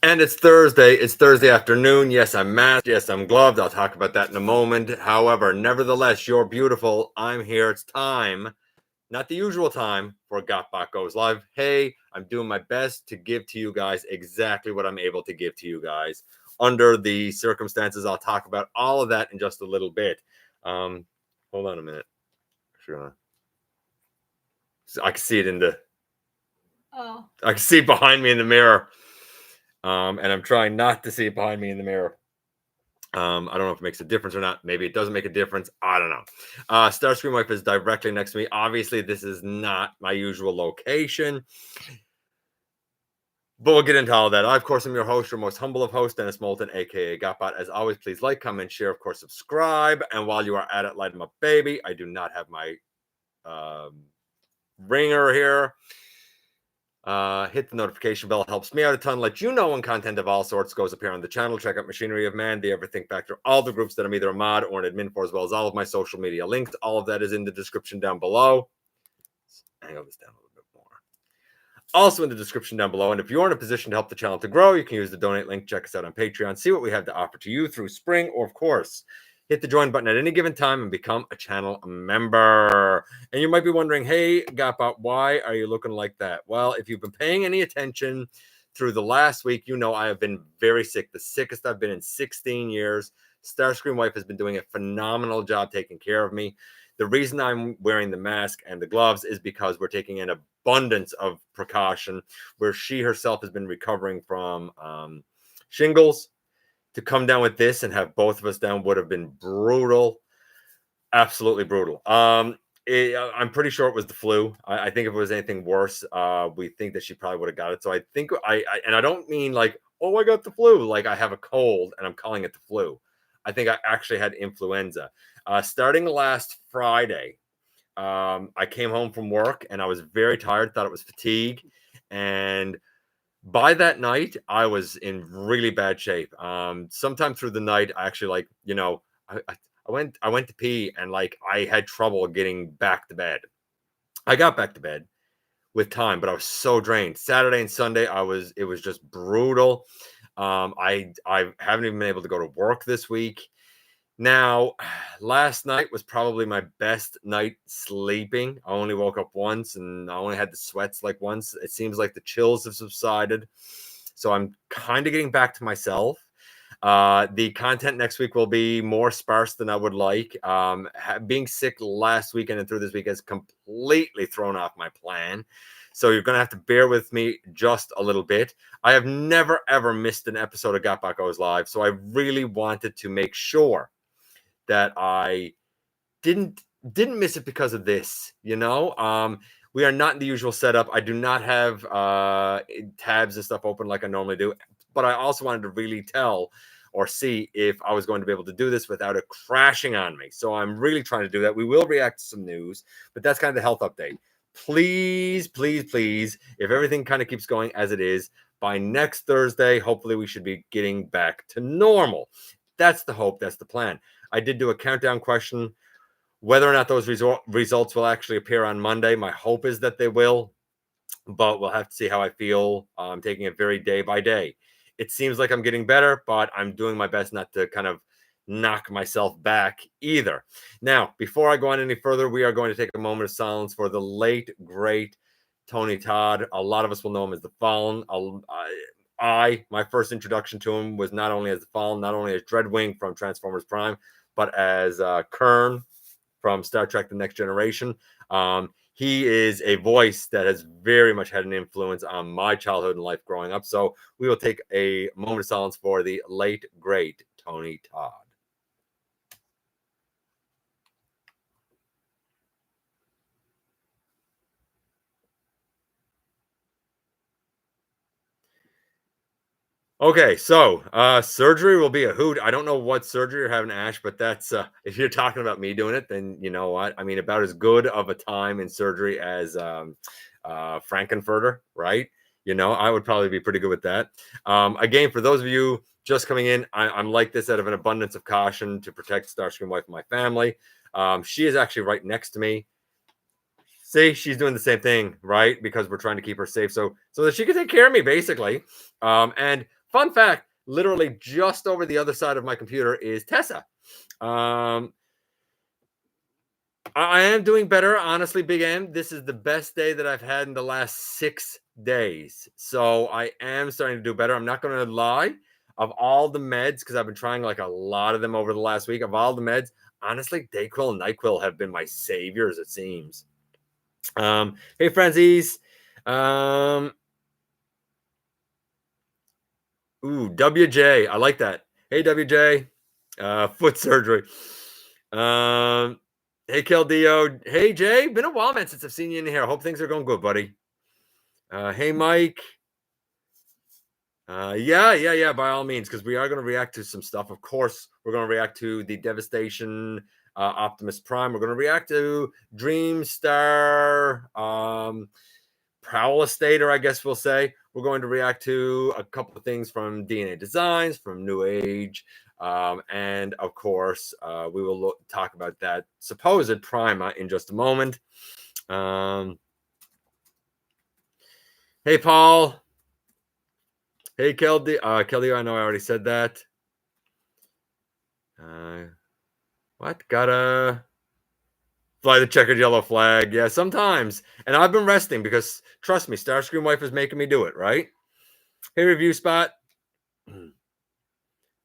And it's Thursday. It's Thursday afternoon. Yes, I'm masked. Yes, I'm gloved. I'll talk about that in a moment. However, nevertheless, you're beautiful. I'm here. It's time, not the usual time, for GotBot Goes Live. Hey, I'm doing my best to give to you guys exactly what I'm able to give to you guys under the circumstances. I'll talk about all of that in just a little bit. Hold on a minute. Sure. I can see it in the... Oh. I can see it behind me in the mirror. And I'm trying not to see it behind me in the mirror. I don't know if it makes a difference or not. Maybe it doesn't make a difference. I don't know. Starscream Wife is directly next to me. Obviously, this is not my usual location. But we'll get into all of that. I, of course, am your host, your most humble of hosts, Dennis Moulton, a.k.a. GotBot. As always, please like, comment, share, of course, subscribe. And while you are at it, light them up, baby. I do not have my ringer here. Hit the notification bell. It helps me out a ton. Let you know when content of all sorts goes up here on the channel. Check out Machinery of Man, the Everything Factor, all the groups that I'm either a mod or an admin for, as well as all of my social media links. All of that is in the description down below. Hang on this down a little bit more. Also in the description down below. And if you're in a position to help the channel to grow, you can use the donate link. Check us out on Patreon. See what we have to offer to you through spring, or of course, hit the join button at any given time and become a channel member. And you might be wondering, hey, GotBot, why are you looking like that? Well, if you've been paying any attention through the last week, you know I have been very sick, the sickest I've been in 16 years. Starscream Wife has been doing a phenomenal job taking care of me. The reason I'm wearing the mask and the gloves is because we're taking an abundance of precaution, where she herself has been recovering from shingles. To come down with this and have both of us down would have been brutal. Absolutely brutal. I'm pretty sure it was the flu. I think if it was anything worse, we think that she probably would have got it. So I think and I don't mean like, oh, I got the flu. Like I have a cold and I'm calling it the flu. I think I actually had influenza. Starting last Friday, I came home from work and I was very tired, thought it was fatigue. And by that night, I was in really bad shape. Sometime through the night, I actually I went to pee and I had trouble getting back to bed. I got back to bed with time, but I was so drained. Saturday and Sunday, it was just brutal. I haven't even been able to go to work this week. Now, last night was probably my best night sleeping. I only woke up once and I only had the sweats once. It seems like the chills have subsided. So I'm kind of getting back to myself. The content next week will be more sparse than I would like. Being sick last weekend and through this week has completely thrown off my plan. So you're going to have to bear with me just a little bit. I have never, ever missed an episode of GotBot Goes Live. So I really wanted to make sure that I didn't miss it because of this, we are not in the usual setup. I do not have tabs and stuff open like I normally do, but I also wanted to really tell or see if I was going to be able to do this without it crashing on me. So I'm really trying to do that. We will react to some news, but that's kind of the health update. Please, please, please, if everything kind of keeps going as it is, by next Thursday, hopefully we should be getting back to normal. That's the hope. That's the plan. I did do a countdown question. Whether or not those results will actually appear on Monday, my hope is that they will, but we'll have to see how I feel. I'm taking it very day by day. It seems like I'm getting better, but I'm doing my best not to kind of knock myself back either. Now, before I go on any further, we are going to take a moment of silence for the late, great Tony Todd. A lot of us will know him as the Fallen. My first introduction to him was not only as the Fallen, not only as Dreadwing from Transformers Prime, but as Kern from Star Trek The Next Generation. He is a voice that has very much had an influence on my childhood and life growing up. So we will take a moment of silence for the late, great Tony Todd. Okay, so surgery will be a hoot. I don't know what surgery you're having, Ash, but that's if you're talking about me doing it, then you know what? I mean, about as good of a time in surgery as Frankenfurter, right? I would probably be pretty good with that. Again, for those of you just coming in, I'm like this out of an abundance of caution to protect Starscream Wife and my family. She is actually right next to me. See, she's doing the same thing, right? Because we're trying to keep her safe so that she can take care of me, basically. And Fun fact, literally just over the other side of my computer is Tessa. I am doing better, honestly, Big M. This is the best day that I've had in the last 6 days. So I am starting to do better. I'm not going to lie. Of all the meds, because I've been trying like a lot of them over the last week, of all the meds, honestly, Dayquil and NyQuil have been my saviors, it seems. Hey, Frenzies. Ooh, WJ. I like that. Hey, WJ. Foot surgery. Hey, Keldeo. Hey, Jay. Been a while, man, since I've seen you in here. I hope things are going good, buddy. Hey, Mike. Yeah, by all means, because we are going to react to some stuff. Of course, we're going to react to the Devastation Optimus Prime. We're going to react to Dreamstar Prowlistator, I guess we'll say. We're going to react to a couple of things from DNA Designs, from Newage, and of course, we will talk about that supposed Prima in just a moment. Hey, Paul. Hey, Keldy. Kelly, I know I already said that. What? Gotta fly the checkered yellow flag. Yeah, sometimes. And I've been resting because, trust me, Starscream Wife is making me do it, right? Hey, Review Spot.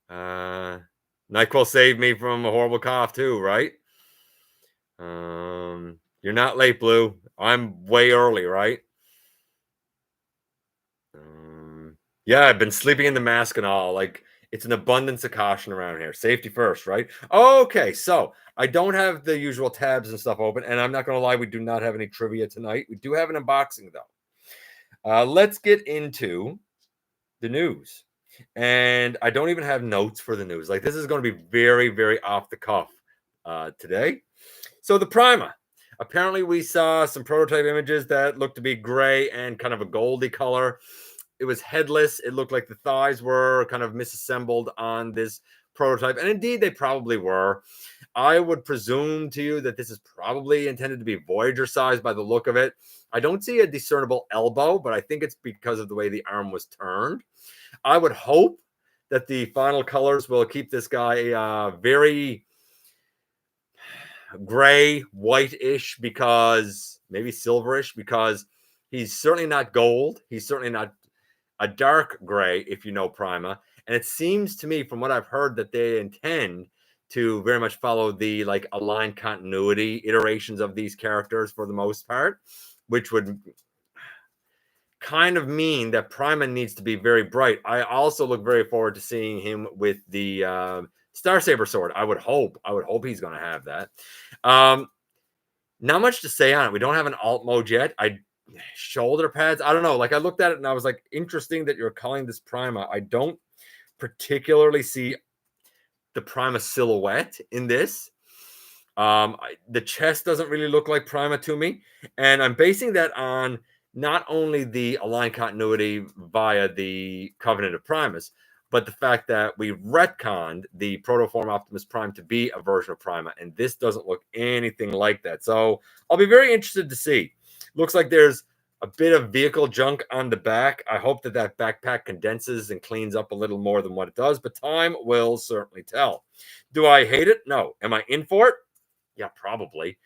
NyQuil saved me from a horrible cough too, right? You're not late, Blue. I'm way early, right? Yeah, I've been sleeping in the mask and all. Like, it's an abundance of caution around here. Safety first, right? Okay, so I don't have the usual tabs and stuff open, and I'm not going to lie, we do not have any trivia tonight. We do have an unboxing, though. Let's get into the news. And I don't even have notes for the news. Like, this is going to be very, very off the cuff today. So the Prima. Apparently, we saw some prototype images that looked to be gray and kind of a goldy color. It was headless. It looked like the thighs were kind of misassembled on this prototype. And indeed, they probably were. I would presume to you that this is probably intended to be Voyager size by the look of it. I don't see a discernible elbow, but I think it's because of the way the arm was turned. I would hope that the final colors will keep this guy very gray, white-ish, because maybe silverish, because he's certainly not gold. He's certainly not a dark gray, if you know Prima. And it seems to me, from what I've heard, that they intend to very much follow the like aligned continuity iterations of these characters for the most part, which would kind of mean that Prima needs to be very bright. I also look very forward to seeing him with the Star Saber sword. I would hope he's going to have that. Not much to say on it. We don't have an alt mode yet. Shoulder pads, I don't know. Like, I looked at it and I was like, interesting that you're calling this Prima. I don't particularly see the Prima silhouette in this. The chest doesn't really look like Prima to me, and I'm basing that on not only the aligned continuity via the Covenant of Primus, but the fact that we retconned the Protoform Optimus Prime to be a version of Prima, and this doesn't look anything like that. So I'll be very interested to see. Looks like there's a bit of vehicle junk on the back. I hope that that backpack condenses and cleans up a little more than what it does, but time will certainly tell. Do I hate it? No. Am I in for it? Yeah, probably,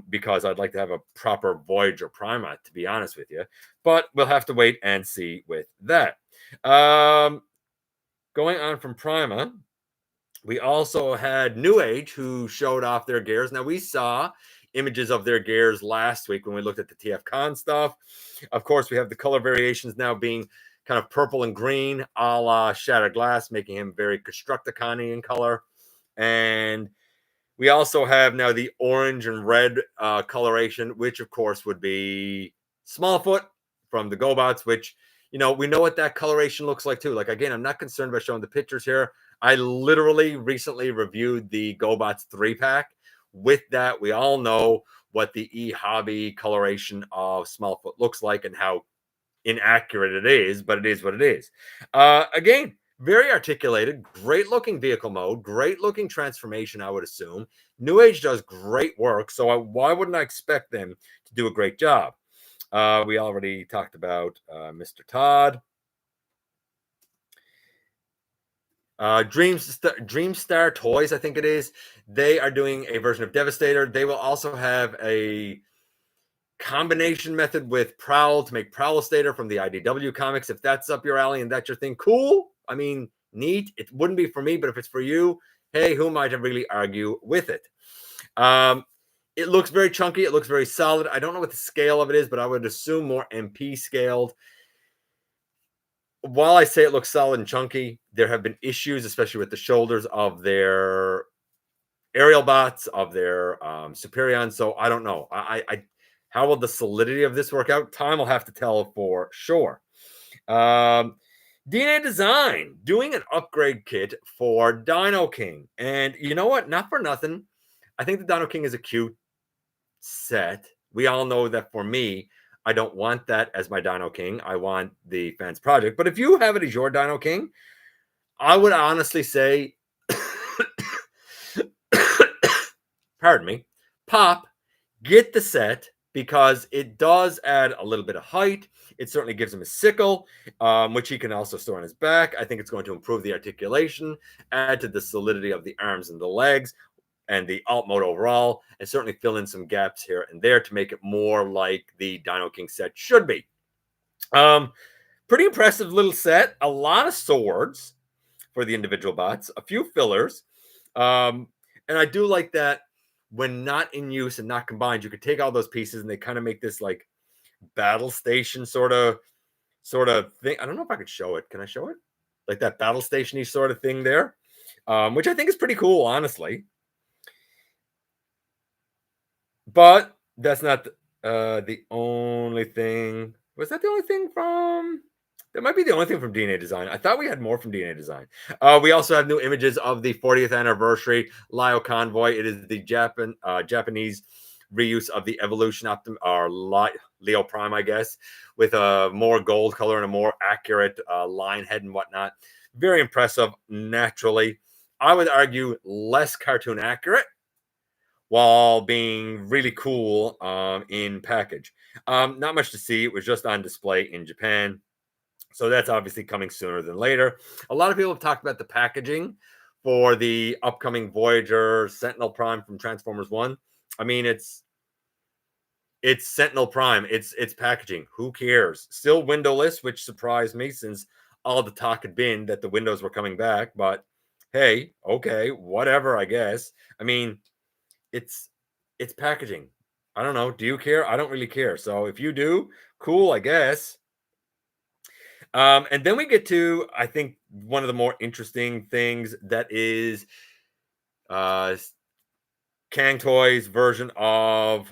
because I'd like to have a proper Voyager Prima, to be honest with you. But we'll have to wait and see with that. Going on from Prima, we also had Newage, who showed off their gears. Now, we saw images of their gears last week when we looked at the TFCon stuff. Of course, we have the color variations now being kind of purple and green, a la Shattered Glass, making him very Constructicon-y in color. And we also have now the orange and red coloration, which of course would be Smallfoot from the GotBots, which, you know, we know what that coloration looks like too. Like, again, I'm not concerned about showing the pictures here. I literally recently reviewed the GotBots 3-pack. With that, we all know what the e-hobby coloration of Smallfoot looks like and how inaccurate it is, but it is what it is. Again, very articulated, great looking vehicle mode, great looking transformation, I would assume. Newage does great work, so why wouldn't I expect them to do a great job? We already talked about Mr. Todd. Dreamstar Toys, I think it is. They are doing a version of Devastator. They will also have a combination method with Prowl to make Prowlestator from the IDW comics. If that's up your alley and that's your thing, cool. I mean, neat. It wouldn't be for me, but if it's for you, hey, who am I to really argue with it? It looks very chunky. It looks very solid. I don't know what the scale of it is, but I would assume more MP scaled. While I say it looks solid and chunky, there have been issues, especially with the shoulders of their aerial bots, of their Superion. So I don't know. How will the solidity of this work out? Time will have to tell for sure. DNA Design doing an upgrade kit for Dino King. And you know what? Not for nothing. I think the Dino King is a cute set. We all know that for me, I don't want that as my Dino King. I want the Fans Project. But if you have it as your Dino King, I would honestly say, pardon me, pop, get the set, because it does add a little bit of height. It certainly gives him a sickle, which he can also store on his back. I think it's going to improve the articulation, add to the solidity of the arms and the legs, and the alt mode overall, and certainly fill in some gaps here and there to make it more like the Dino King set should be. Pretty impressive little set. A lot of swords for the individual bots, a few fillers. And I do like that when not in use and not combined, you could take all those pieces and they kind of make this like battle station sort of thing. I don't know if I could show it. Can I show it? Like that battle station-y sort of thing there, which I think is pretty cool, honestly. But that's not the only thing. Was that the only thing from... That might be the only thing from DNA Design. I thought we had more from DNA Design. We also have new images of the 40th anniversary Lio Convoy. It is the Japanese reuse of the Evolution Optimus, or Leo Prime, I guess, with a more gold color and a more accurate line head and whatnot. Very impressive, naturally. I would argue less cartoon accurate, while being really cool in package. Not much to see. It was just on display in Japan. So that's obviously coming sooner than later. A lot of people have talked about the packaging for the upcoming Voyager Sentinel Prime from Transformers 1. I mean, it's Sentinel Prime. It's packaging. Who cares? Still windowless, which surprised me since all the talk had been that the windows were coming back. But hey, okay, whatever, I guess. I mean, it's packaging. I don't know. Do you care? I don't really care. So if you do, cool, I guess. And then we get to, I think, one of the more interesting things, that is Cang Toys version of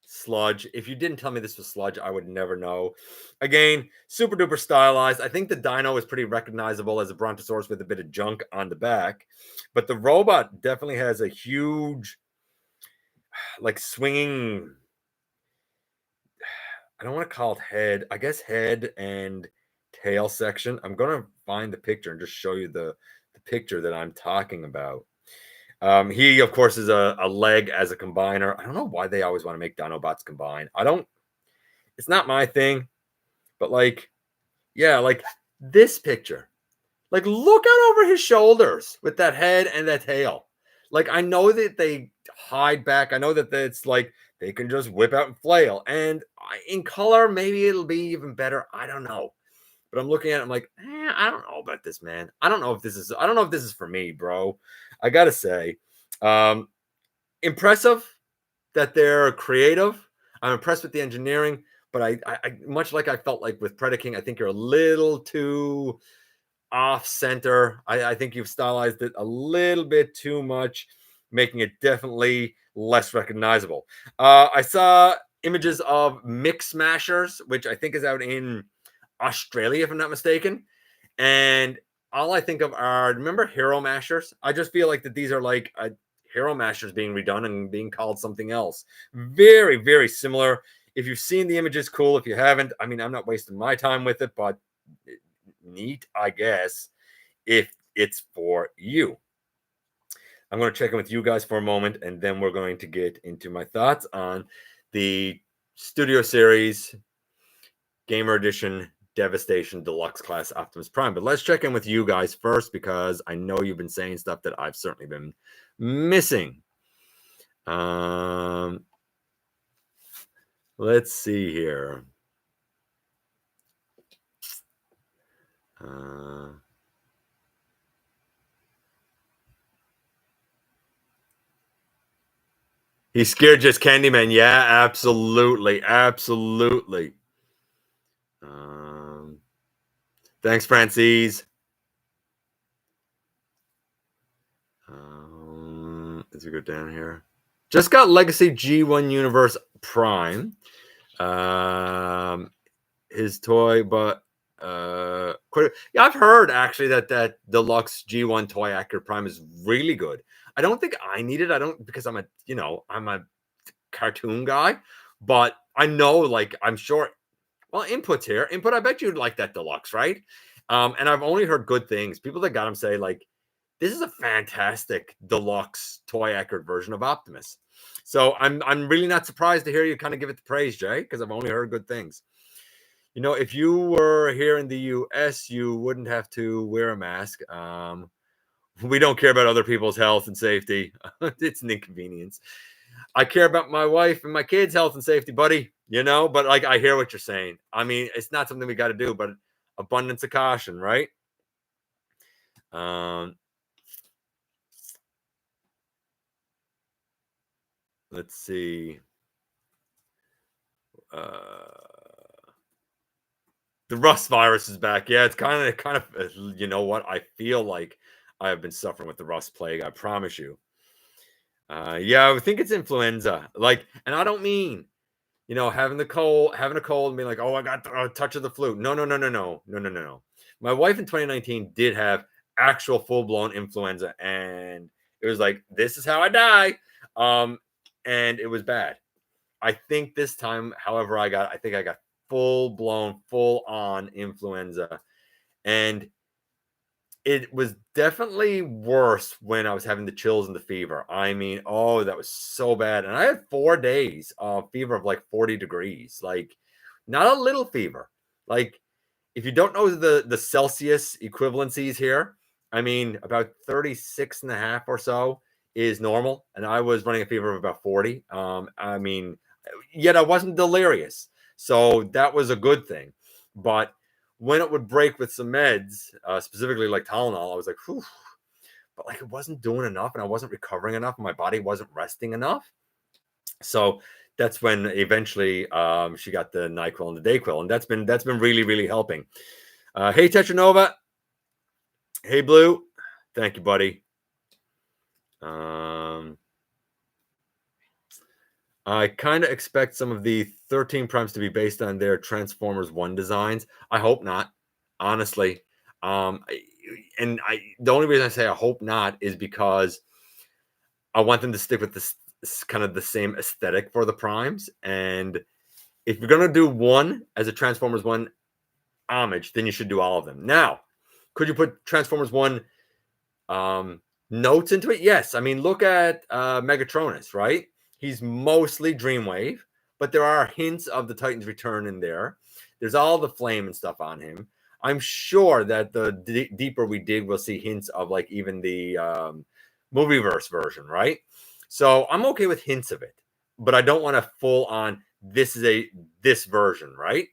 Sludge. If you didn't tell me this was Sludge, I would never know. Again, super duper stylized. I think the dino is pretty recognizable as a Brontosaurus with a bit of junk on the back, but the robot definitely has a huge, like, swinging, I don't want to call it head, I guess head and tail section. I'm going to find the picture and just show you the picture that I'm talking about. He, of course, is a leg as a combiner. I don't know why they always want to make Dinobots combine. It's not my thing, but like, yeah, like this picture. Like, look out over his shoulders with that head and that tail. Like, I know that they hide back. I know that it's like they can just whip out and flail. And in color, maybe it'll be even better. I don't know. But I'm looking at it, I'm like, I don't know about this, man. I don't know if this is for me, bro. I gotta say, impressive that they're creative. I'm impressed with the engineering, but I much like I felt like with Predaking, I think you're a little too off center. I think you've stylized it a little bit too much, making it definitely less recognizable. I saw images of Mix Smashers, which I think is out in Australia, if I'm not mistaken. And all I think of are, remember Hero Mashers? I just feel like that these are like Hero Mashers being redone and being called something else. Very, very similar. If you've seen the images, cool. If you haven't, I mean, I'm not wasting my time with it, but neat, I guess, if it's for you. I'm going to check in with you guys for a moment, and then we're going to get into my thoughts on the Studio Series Gamer Edition Devastation Deluxe Class Optimus Prime. But let's check in with you guys first, because I know you've been saying stuff that I've certainly been missing. Let's see here. He's scared just Candyman. Yeah, absolutely. Absolutely. Thanks, Francis. Let's go down here. Just got Legacy G1 Universe Prime. His toy, but yeah, I've heard actually that deluxe G1 toy accurate Prime is really good. I don't think I need it. I don't, because I'm a cartoon guy, but I know, like, I'm sure. Well, Input's here. Input, I bet you'd like that deluxe, right? And I've only heard good things. People that got him say, like, this is a fantastic deluxe toy accurate version of Optimus. So I'm really not surprised to hear you kind of give it the praise, Jay, because I've only heard good things. You know, if you were here in the US, you wouldn't have to wear a mask. We don't care about other people's health and safety. It's an inconvenience. I care about my wife and my kids' health and safety, buddy. You know, but like, I hear what you're saying. I mean, it's not something we got to do, but abundance of caution, right? Let's see. The rust virus is back. Yeah, it's kind of, you know what? I feel like I have been suffering with the rust plague. I promise you. Yeah, I think it's influenza. Like, and I don't mean, you know, having a cold and being like, oh, I got a touch of the flu. No. My wife in 2019 did have actual full-blown influenza, and it was like, this is how I die. And it was bad. I think this time, however, I got full-blown, full-on influenza. And it was definitely worse when I was having the chills and the fever. I mean, oh, that was so bad. And I had 4 days of fever of like 40 degrees, like not a little fever. Like, if you don't know the Celsius equivalencies here, I mean, about 36 and a half or so is normal. And I was running a fever of about 40. I mean, yet I wasn't delirious. So that was a good thing. But when it would break with some meds, specifically like Tylenol, I was like, whew. But like, it wasn't doing enough, and I wasn't recovering enough, and my body wasn't resting enough. So that's when eventually she got the NyQuil and the DayQuil, and that's been really, really helping. Hey, Tetranova. Hey, Blue. Thank you, buddy. I kind of expect some of the 13 primes to be based on their Transformers 1 designs. I hope not, honestly. The only reason I say I hope not is because I want them to stick with this kind of the same aesthetic for the primes. And if you're going to do one as a Transformers 1 homage, then you should do all of them. Now, could you put Transformers 1 notes into it? Yes. I mean, look at Megatronus, right? He's mostly Dreamwave, but there are hints of the Titan's Return in there. There's all the flame and stuff on him. I'm sure that the deeper we dig, we'll see hints of like even the Movieverse version, right? So I'm okay with hints of it, but I don't want to full on, this is this version, right?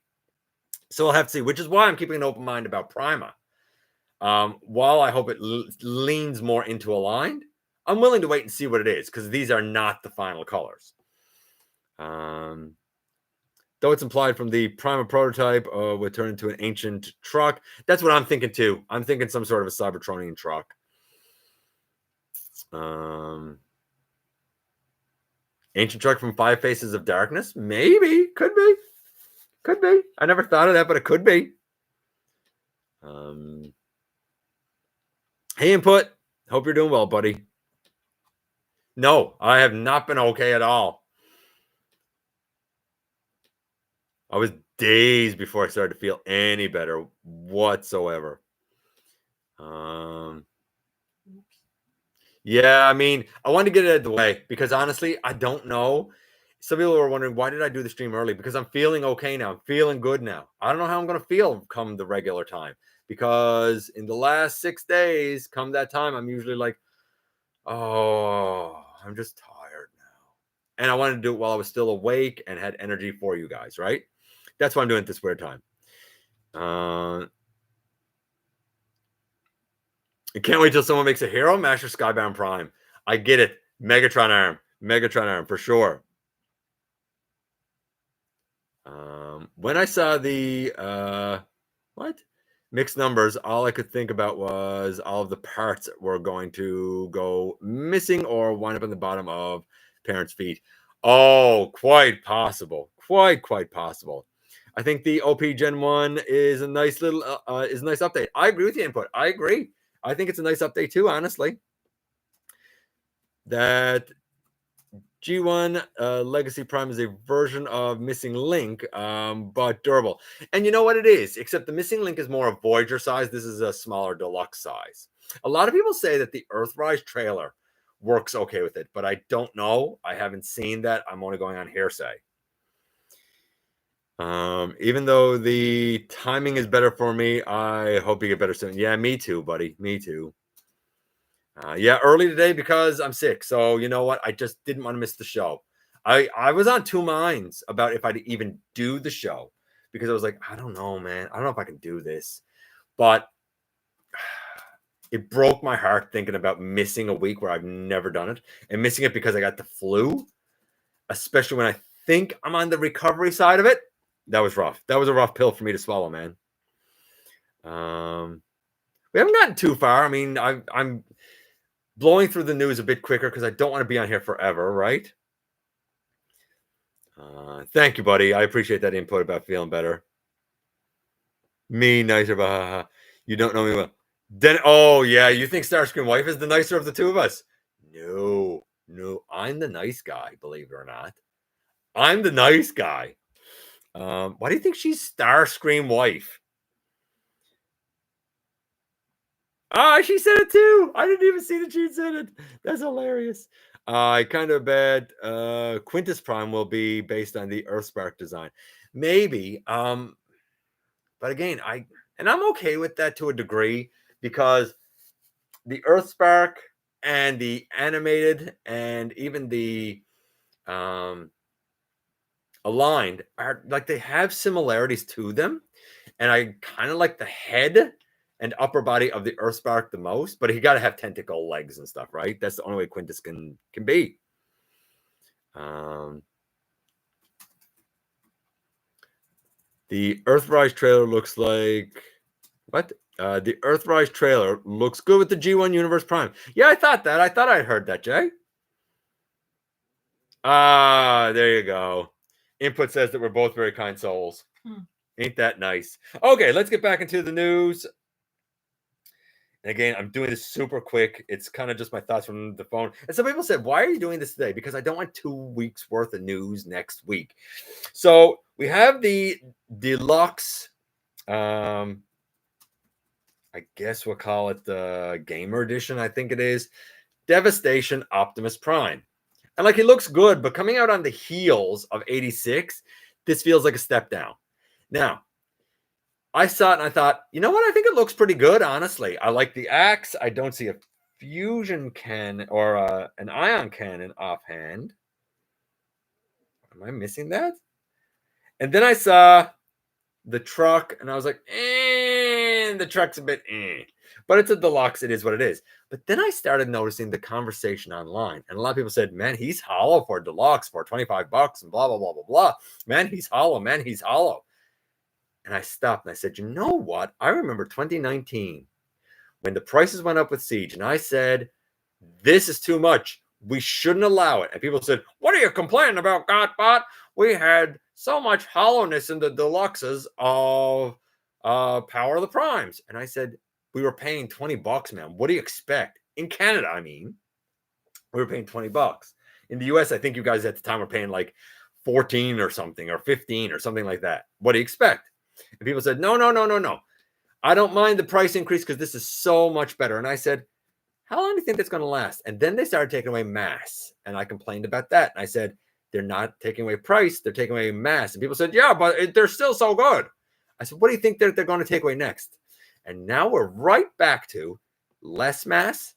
So we'll have to see, which is why I'm keeping an open mind about Prima. While I hope it leans more into aligned, I'm willing to wait and see what it is, because these are not the final colors. Though it's implied from the Prima prototype would turn into an ancient truck. That's what I'm thinking too. I'm thinking some sort of a Cybertronian truck. Ancient truck from Five Faces of Darkness? Maybe. Could be. Could be. I never thought of that, but it could be. Hey, Input. Hope you're doing well, buddy. No, I have not been okay at all. I was days before I started to feel any better whatsoever. Yeah, I mean, I wanted to get it out of the way because honestly, I don't know Some people were wondering, why did I do the stream early? Because I'm feeling okay now. I'm feeling good now. I don't know how I'm going to feel come the regular time, because in the last 6 days, come that time, I'm usually like, oh, I'm just tired now. And I wanted to do it while I was still awake and had energy for you guys, right? That's why I'm doing it this weird time. I can't wait till someone makes a Hero Master Skybound Prime. I get it. Megatron arm for sure. When I saw the mixed numbers, all I could think about was all of the parts were going to go missing or wind up on the bottom of parents' feet. Oh, quite possible. Quite possible. I think the OP Gen 1 is a nice little is a nice update. I agree with the input. I agree. I think it's a nice update too, honestly. That G1 Legacy Prime is a version of Missing Link, but durable. And you know what it is? Except the Missing Link is more a Voyager size. This is a smaller deluxe size. A lot of people say that the Earthrise trailer works okay with it, but I don't know. I haven't seen that. I'm only going on hearsay. Even though the timing is better for me, I hope you get better soon. Yeah, me too, buddy. Me too. Yeah, early today because I'm sick. So you know what? I just didn't want to miss the show. I was on two minds about if I'd even do the show, because I was like, I don't know, man. I don't know if I can do this. But it broke my heart thinking about missing a week where I've never done it, and missing it because I got the flu, especially when I think I'm on the recovery side of it. That was rough. That was a rough pill for me to swallow, man. We haven't gotten too far. I mean, I'm blowing through the news a bit quicker because I don't want to be on here forever, right? Thank you, buddy. I appreciate that input about feeling better. Me nicer, but you don't know me well. Then, oh yeah, you think Starscream Wife is the nicer of the two of us? No, I'm the nice guy. Believe it or not, I'm the nice guy. Why do you think she's Starscream Wife? She said it too. I didn't even see that she said it. That's hilarious. I kind of bet Quintus Prime will be based on the Earthspark design. Maybe. But again, I'm okay with that to a degree, because the Earthspark and the animated and even the aligned are like, they have similarities to them. And I kind of like the head and upper body of the Earthspark the most, but he got to have tentacle legs and stuff, right? That's the only way Quintus can be. The Earthrise trailer looks like what? The Earthrise trailer looks good with the G1 Universe Prime. Yeah, I thought that. I thought I'd heard that, Jay. There you go. Input says that we're both very kind souls. Ain't that nice? Okay, let's get back into the news. And again, I'm doing this super quick. It's kind of just my thoughts from the phone. And some people said, why are you doing this today? Because I don't want 2 weeks worth of news next week. So we have the deluxe, I guess we'll call it the gamer edition. I think it is Devastation Optimus Prime. And like, it looks good, but coming out on the heels of 86, this feels like a step down. Now, I saw it and I thought, you know what? I think it looks pretty good, honestly. I like the axe. I don't see a fusion cannon or an ion cannon offhand. Am I missing that? And then I saw the truck and I was like, the truck's a bit but it's a deluxe. It is what it is. But then I started noticing the conversation online, and a lot of people said, man, he's hollow for deluxe for $25 and blah, blah, blah, blah, blah. Man, he's hollow. Man, he's hollow. And I stopped and I said, you know what? I remember 2019 when the prices went up with Siege, and I said, this is too much. We shouldn't allow it. And people said, what are you complaining about, GotBot? We had so much hollowness in the deluxes of Power of the Primes. And I said, we were paying $20, man. What do you expect? In Canada, I mean, we were paying $20. In the US, I think you guys at the time were paying like 14 or something, or 15 or something like that. What do you expect? And people said, no. I don't mind the price increase because this is so much better. And I said, how long do you think that's going to last? And then they started taking away mass. And I complained about that. And I said, they're not taking away price, they're taking away mass. And people said, yeah, but they're still so good. I said, what do you think they're going to take away next? And now we're right back to less mass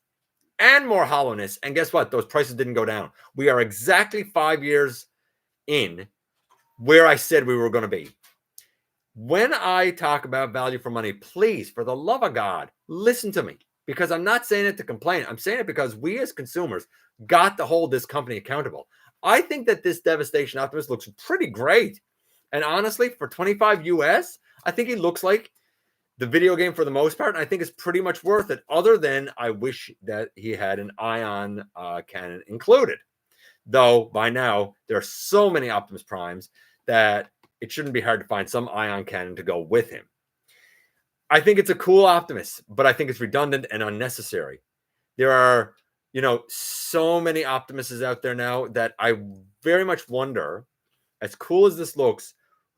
and more hollowness. And guess what? Those prices didn't go down. We are exactly 5 years in where I said we were going to be. When I talk about value for money, please, for the love of God, listen to me, because I'm not saying it to complain. I'm saying it because we as consumers got to hold this company accountable. I think that this Devastation Optimus looks pretty great. And honestly, for 25 US, I think he looks like the video game for the most part. And I think it's pretty much worth it, other than I wish that he had an ion cannon included. Though by now, there are so many Optimus Primes that it shouldn't be hard to find some ion cannon to go with him. I think it's a cool Optimus, but I think it's redundant and unnecessary. There are, so many Optimuses out there now that I very much wonder, as cool as this looks,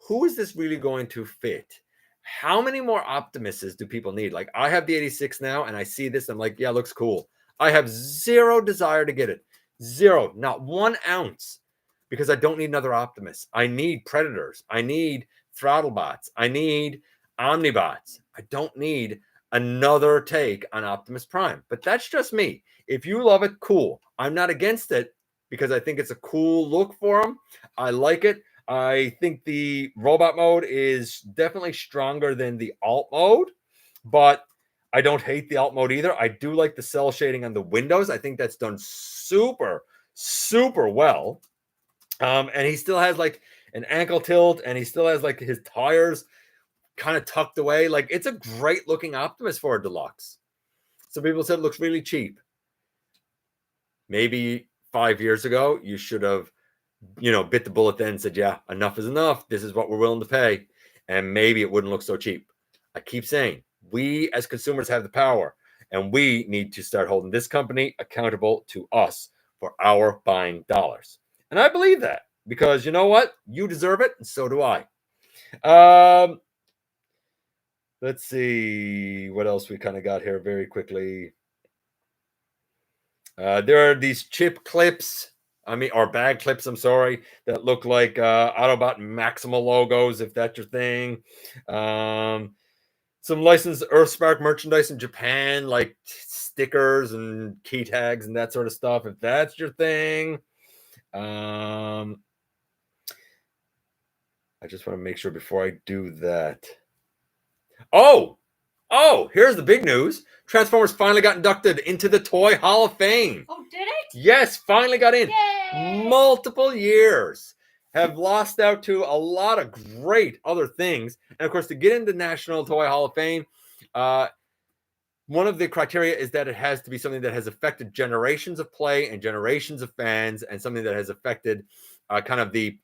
who is this really going to fit? How many more Optimuses do people need? Like, I have the 86 now, and I see this, I'm like, yeah, looks cool. I have zero desire to get it. Zero, not 1 ounce, because I don't need another Optimus. I need Predators. I need Throttlebots. I need Omnibots. I don't need another take on Optimus Prime. But that's just me. If you love it, cool. I'm not against it because I think it's a cool look for him. I like it. I think the robot mode is definitely stronger than the alt mode, but I don't hate the alt mode either. I do like the cell shading on the windows. I think that's done super, super well. And he still has like an ankle tilt, and he still has like his tires kind of tucked away. Like, it's a great looking Optimus for a deluxe. Some people said it looks really cheap. Maybe 5 years ago, you should have, bit the bullet then and said, yeah, enough is enough. This is what we're willing to pay. And maybe it wouldn't look so cheap. I keep saying, we as consumers have the power, and we need to start holding this company accountable to us for our buying dollars. And I believe that, because you know what? You deserve it, and so do I. Let's see what else we kind of got here very quickly. There are these chip clips, or bag clips, I'm sorry, that look like Autobot Maximal logos, if that's your thing. Some licensed Earthspark merchandise in Japan, like stickers and key tags and that sort of stuff, if that's your thing. I just want to make sure before I do that. Oh, here's the big news. Transformers finally got inducted into the Toy Hall of Fame. Oh, did it? Yes, finally got in. Yay! Multiple years. Have lost out to a lot of great other things. And of course, to get into National Toy Hall of Fame, one of the criteria is that it has to be something that has affected generations of play and generations of fans, and something that has affected kind of the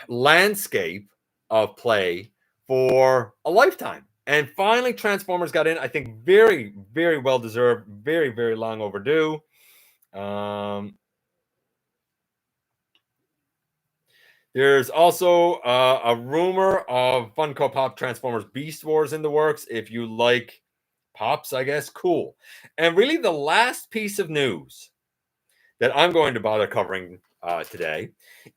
landscape of play for a lifetime. And finally, Transformers got in. I think very, very well deserved. Very, very long overdue. There's also a rumor of Funko Pop Transformers Beast Wars in the works. If you like Pops, I guess, cool. And really, the last piece of news that I'm going to bother covering today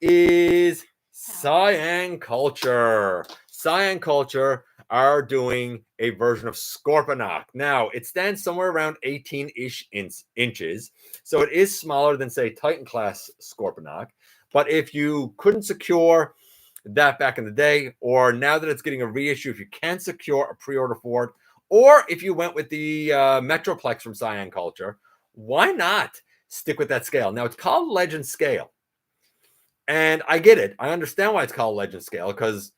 is Siyang Culture. Siyang Culture are doing a version of Scorponok. Now, it stands somewhere around 18-ish inches, so it is smaller than, say, Titan class Scorponok. But if you couldn't secure that back in the day, or now that it's getting a reissue, if you can't secure a pre-order for it, or if you went with the Metroplex from Siyang Culture, why not stick with that scale? Now, it's called Legend Scale. And I get it. I understand why it's called Legend Scale, because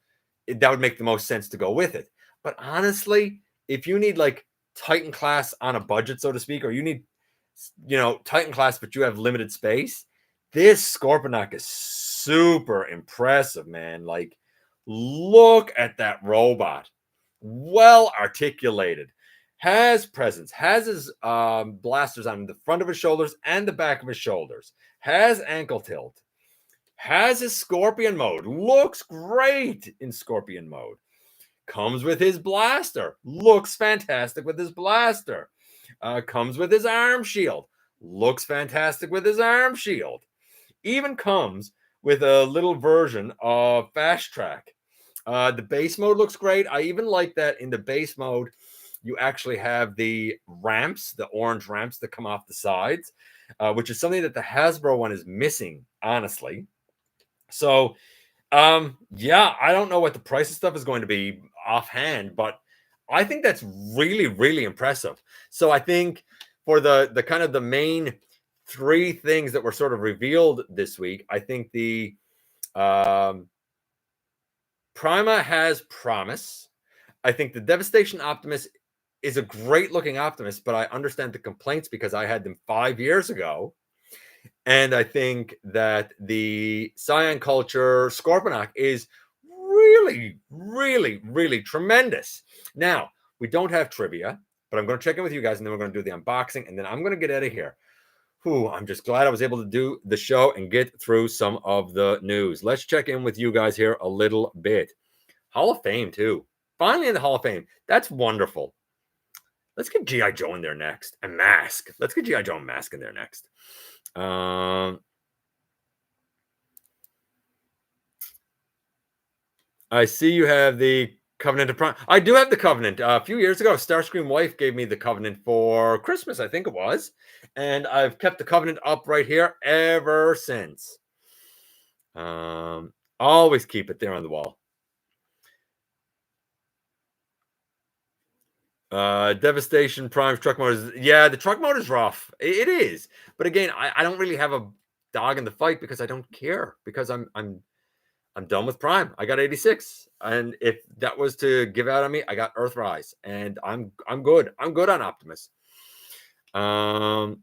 that would make the most sense to go with it. But honestly, if you need like Titan class on a budget, so to speak, or you need, Titan class, but you have limited space, this Scorponok is super impressive, man. Like, look at that robot. Well articulated. Has presence. Has his blasters on the front of his shoulders and the back of his shoulders. Has ankle tilt. Has his Scorpion mode. Looks great in Scorpion mode. Comes with his blaster. Looks fantastic with his blaster. Comes with his arm shield. Looks fantastic with his arm shield. even comes with a little version of Fast Track. The base mode looks great. I even like that in the base mode, you actually have the ramps, the orange ramps that come off the sides, which is something that the Hasbro one is missing, honestly. So, yeah, I don't know what the price of stuff is going to be offhand, but I think that's really, really impressive. So I think for the kind of the main three things that were sort of revealed this week, I think the Prima has promise. I think the Devastation Optimus is a great looking Optimus, but I understand the complaints because I had them 5 years ago. And I think that the Siyang culture Scorponok is really, really, really tremendous. Now, we don't have trivia, but I'm going to check in with you guys and then we're going to do the unboxing and then I'm going to get out of here. Whew, I'm just glad I was able to do the show and get through some of the news. Let's check in with you guys here a little bit. Hall of Fame, too. Finally in the Hall of Fame. That's wonderful. Let's get G.I. Joe in there next. And Mask. Let's get G.I. Joe and Mask in there next. I see you have the Covenant of Prime. I do have the Covenant. A few years ago, Starscream wife gave me the Covenant for Christmas, I think it was. And I've kept the Covenant up right here ever since. Always keep it there on the wall. Devastation Prime truck mode is, yeah, the truck mode is rough. It is. But again, I don't really have a dog in the fight because I don't care because I'm done with Prime. I got 86. And if that was to give out on me, I got Earthrise. And I'm good. I'm good on Optimus. I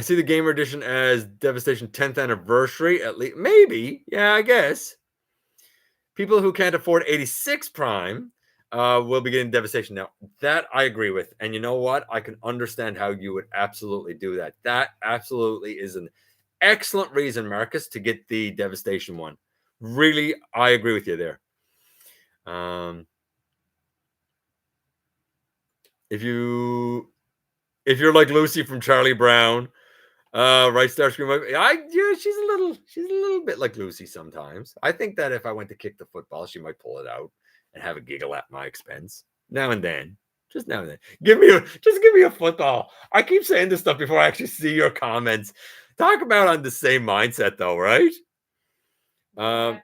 see the Gamer Edition as Devastation 10th anniversary, at least. Maybe. Yeah, I guess. People who can't afford 86 Prime will be getting Devastation. Now, that I agree with. And you know what? I can understand how you would absolutely do that. That absolutely is an excellent reason, Marcus, to get the Devastation one. Really, I agree with you there. If you're like Lucy from Charlie Brown, right, Starscream. Yeah, she's a little bit like Lucy sometimes. I think that if I went to kick the football, she might pull it out and have a giggle at my expense now and then. Just now and then. Give me a football. I keep saying this stuff before I actually see your comments. Talk about on the same mindset, though, right? Well,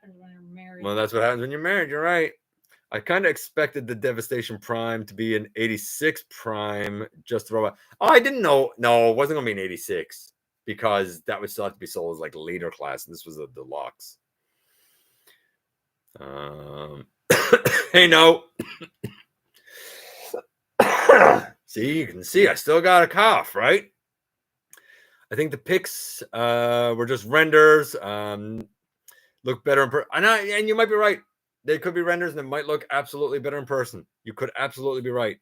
that's what happens when you're married. You're right. I kind of expected the Devastation Prime to be an 86 Prime just to throw out. Oh, I didn't know. No, it wasn't going to be an 86 because that would still have to be sold as like leader class. And this was a deluxe. Hey, no. See, you can see I still got a cough, right? I think the pics were just renders. Look better in person. And you might be right. They could be renders and it might look absolutely better in person. You could absolutely be right.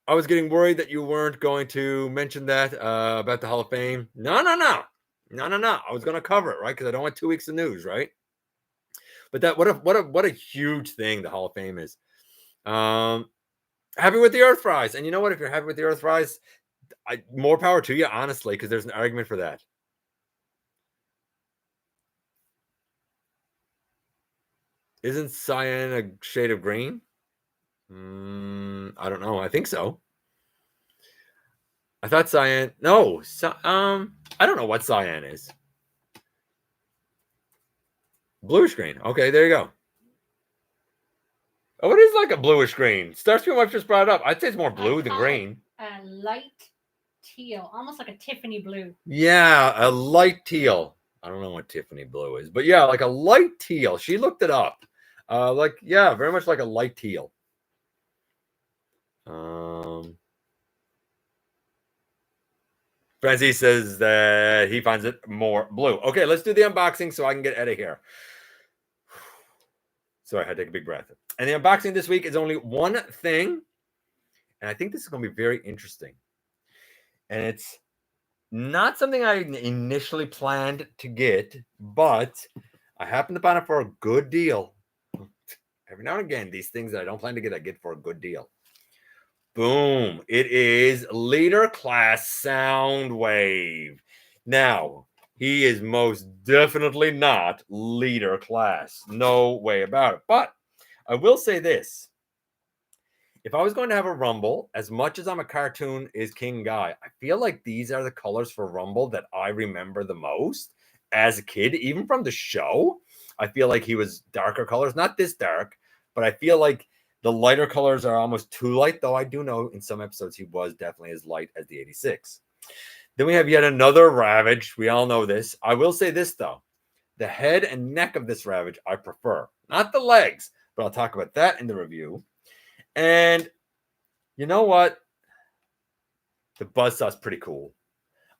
I was getting worried that you weren't going to mention that about the Hall of Fame. No. I was going to cover it, right? Because I don't want 2 weeks of news, right? But that what a huge thing the Hall of Fame is. Happy with the Earthrise. And you know what? If you're happy with the Earthrise, more power to you, honestly, because there's an argument for that. Isn't cyan a shade of green? I don't know. I think so. I thought cyan. No, I don't know what cyan is. Bluish green. Okay, there you go. Oh, it is like a bluish green. Starscream Wife just brought it up. I'd say it's more blue than green. A light teal, almost like a Tiffany blue. Yeah, a light teal. I don't know what Tiffany blue is, but yeah, like a light teal. She looked it up. Very much like a light teal. Francie says that he finds it more blue. Okay, let's do the unboxing so I can get out of here. Sorry, I had to take a big breath. And the unboxing this week is only one thing. And I think this is going to be very interesting. And it's not something I initially planned to get, but I happened upon it for a good deal. Every now and again, these things that I don't plan to get, I get for a good deal. Boom. It is Leader Class Soundwave. Now, he is most definitely not Leader Class. No way about it. But I will say this. If I was going to have a Rumble, as much as I'm a cartoon is king guy, I feel like these are the colors for Rumble that I remember the most as a kid, even from the show. I feel like he was darker colors, not this dark, but I feel like the lighter colors are almost too light, though I do know in some episodes he was definitely as light as the 86. Then we have yet another Ravage. We all know this. I will say this, though. The head and neck of this Ravage I prefer, not the legs, but I'll talk about that in the review. And you know what? The buzzsaw's pretty cool.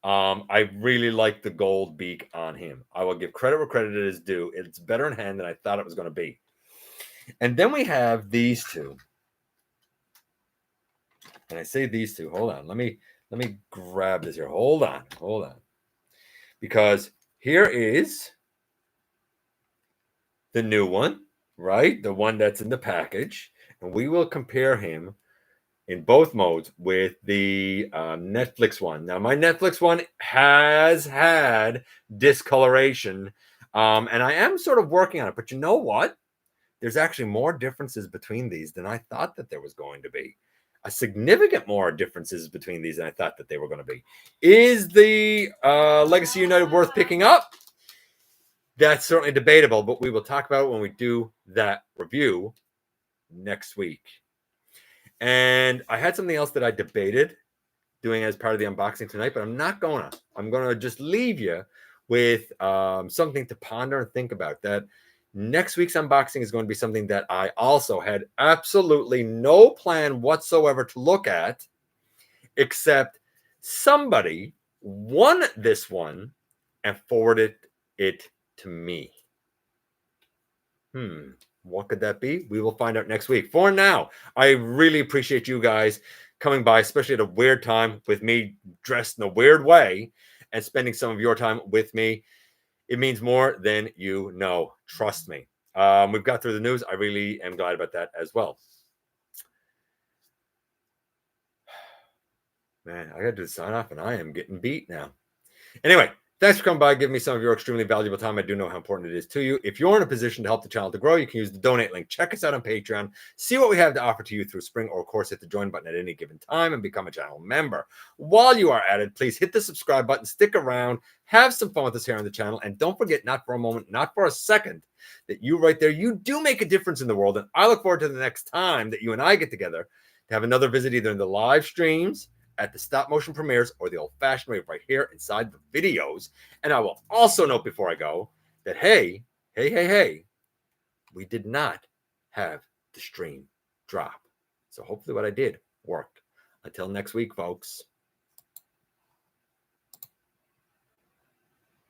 I really like the gold beak on him. I will give credit where credit is due. It's better in hand than I thought it was going to be. And then we have these two. And I say these two. Hold on. Let me grab this here. Hold on. Because here is the new one, right? The one that's in the package. And we will compare him in both modes with the Netflix one. Now, my Netflix one has had discoloration, and I am sort of working on it. But you know what? There's actually more differences between these than I thought that there was going to be. A significant more differences between these than I thought that they were going to be. Is the Legacy United worth picking up? That's certainly debatable, but we will talk about it when we do that review next week. And I had something else that I debated doing as part of the unboxing tonight, but I'm not gonna. I'm gonna just leave you with something to ponder and think about. That next week's unboxing is going to be something that I also had absolutely no plan whatsoever to look at, except somebody won this one and forwarded it to me. What could that be? We will find out next week. For now, I really appreciate you guys coming by, especially at a weird time with me dressed in a weird way and spending some of your time with me. It means more than you know. Trust me. We've got through the news. I really am glad about that as well. Man, I got to do the sign off and I am getting beat now. Anyway, thanks for coming by, giving me some of your extremely valuable time. I do know how important it is to you. If you're in a position to help the channel to grow, you can use the donate link. Check us out on Patreon. See what we have to offer to you through Spring, or of course, hit the join button at any given time and become a channel member. While you are at it, please hit the subscribe button, stick around, have some fun with us here on the channel, and don't forget, not for a moment, not for a second, that you right there, you do make a difference in the world. And I look forward to the next time that you and I get together to have another visit, either in the live streams, at the stop motion premieres, or the old-fashioned way right here inside the videos. And I will also note before I go that, hey, we did not have the stream drop. So hopefully what I did worked. Until next week, folks.